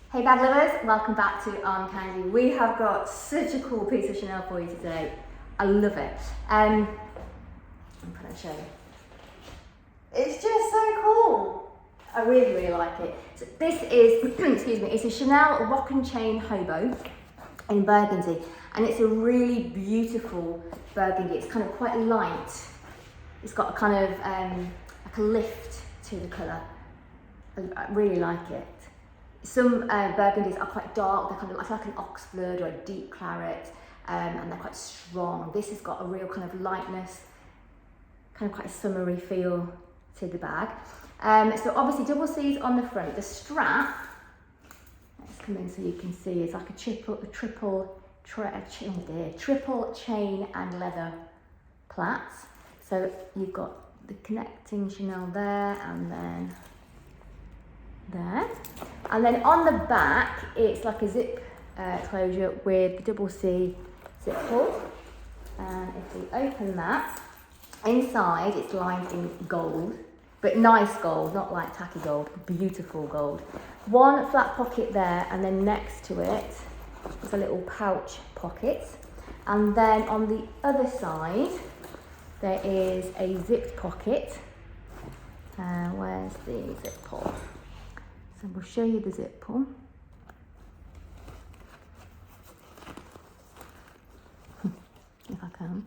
Hey bag lovers, welcome back to Armcandy. We have got such a cool piece of Chanel for you today. I love it. I'm going to show you. It's just so cool. I really, really like it. So this is, excuse me, it's a Chanel Rock and Chain Hobo in burgundy, and it's a really beautiful burgundy. It's kind of quite light. It's got a kind of like a lift to the colour. I really like it. Some burgundies are quite dark, they're kind of like an oxblood or a deep claret, and they're quite strong. This has got a real kind of lightness, kind of quite a summery feel to the bag. So obviously double C's on the front. The strap, let's come in so you can see, is like a triple chain and leather plaits. So you've got the connecting Chanel there and then there. And then on the back, it's like a zip closure with the double C zip pull. And if we open that, inside it's lined in gold, but nice gold, not like tacky gold, beautiful gold. One flat pocket there, and then next to it is a little pouch pocket. And then on the other side, there is a zipped pocket. Where's the zip pull? So we'll show you the zip pull. If I can.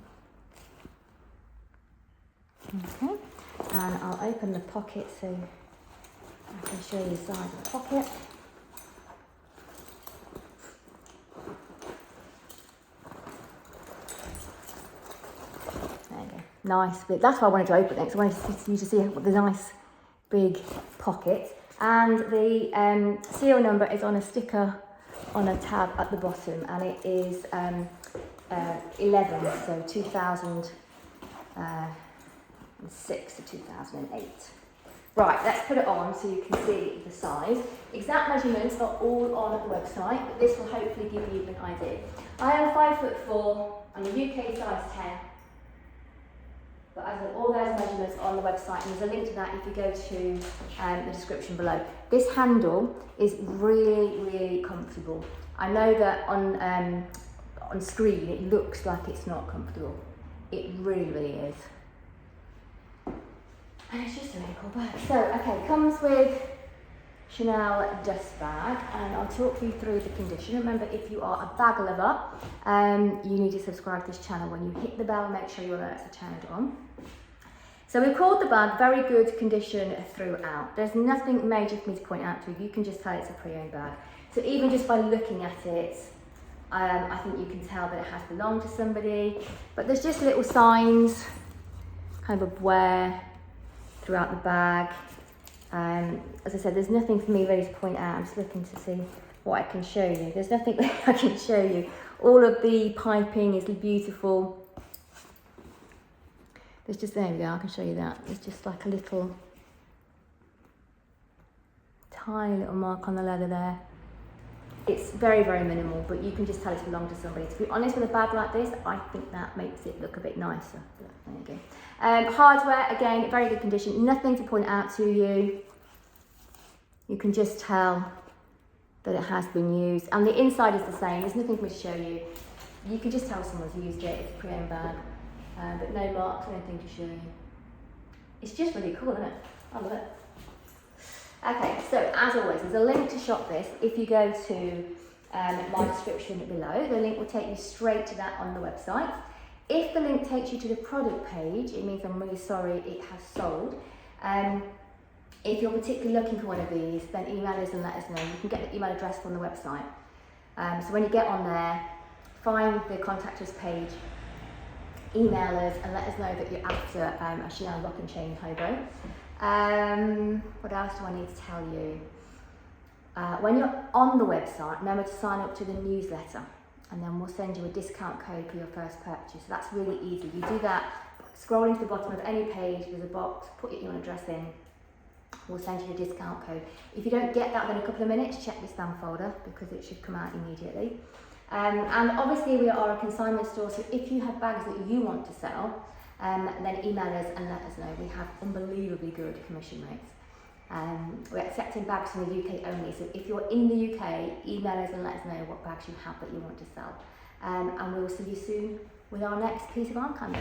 Okay, and I'll open the pocket so I can show you the size of the pocket. There you go. Nice big. That's why I wanted to open it, because I wanted you to see the nice big pocket. And the serial number is on a sticker on a tab at the bottom, and it is 11, so 2006 to 2008. Right, let's put it on so you can see the size. Exact measurements are all on the website, but this will hopefully give you an idea. I am 5'4", I'm a UK size 10. But as with all those measurements on the website, and there's a link to that if you go to the description below. This handle is really, really comfortable. I know that on screen it looks like it's not comfortable. It really, really is. And it's just a really cool bag. So, okay, comes with Chanel dust bag, and I'll talk you through the condition. Remember, if you are a bag lover, you need to subscribe to this channel. When you hit the bell, make sure your alerts are turned on. So we've called the bag very good condition throughout. There's nothing major for me to point out to you. You can just tell it's a pre-owned bag. So even just by looking at it, I think you can tell that it has belonged to somebody. But there's just little signs, kind of wear throughout the bag. As I said, there's nothing for me really to point out. I'm just looking to see what I can show you. There's nothing I can show you. All of the piping is beautiful. There's just, there we go, I can show you that. There's just like a little, tiny little mark on the leather there. It's very, very minimal, but you can just tell it's belonged to somebody. To be honest, with a bag like this, I think that makes it look a bit nicer. There you go. Hardware, again, very good condition. Nothing to point out to you. You can just tell that it has been used. And the inside is the same. There's nothing for me to show you. You can just tell someone's used it. It's a pre-owned bag. But no marks or anything to show you. It's just really cool, isn't it? I love it. Okay, so as always, there's a link to shop this. If you go to my description below, the link will take you straight to that on the website. If the link takes you to the product page, it means I'm really sorry it has sold. If you're particularly looking for one of these, then email us and let us know. You can get the email address from the website. So when you get on there, find the contact us page, email us and let us know that you're after a Chanel Rock and Chain Hobo. What else do I need to tell you? When you're on the website, remember to sign up to the newsletter, and then we'll send you a discount code for your first purchase. So that's really easy. You do that, scrolling to the bottom of any page, there's a box, put your email address in, we'll send you a discount code. If you don't get that within a couple of minutes, check your spam folder because it should come out immediately. And obviously we are a consignment store, so if you have bags that you want to sell, then email us and let us know. We have unbelievably good commission rates. We're accepting bags from the UK only, so if you're in the UK, email us and let us know what bags you have that you want to sell. And we'll see you soon with our next piece of arm candy.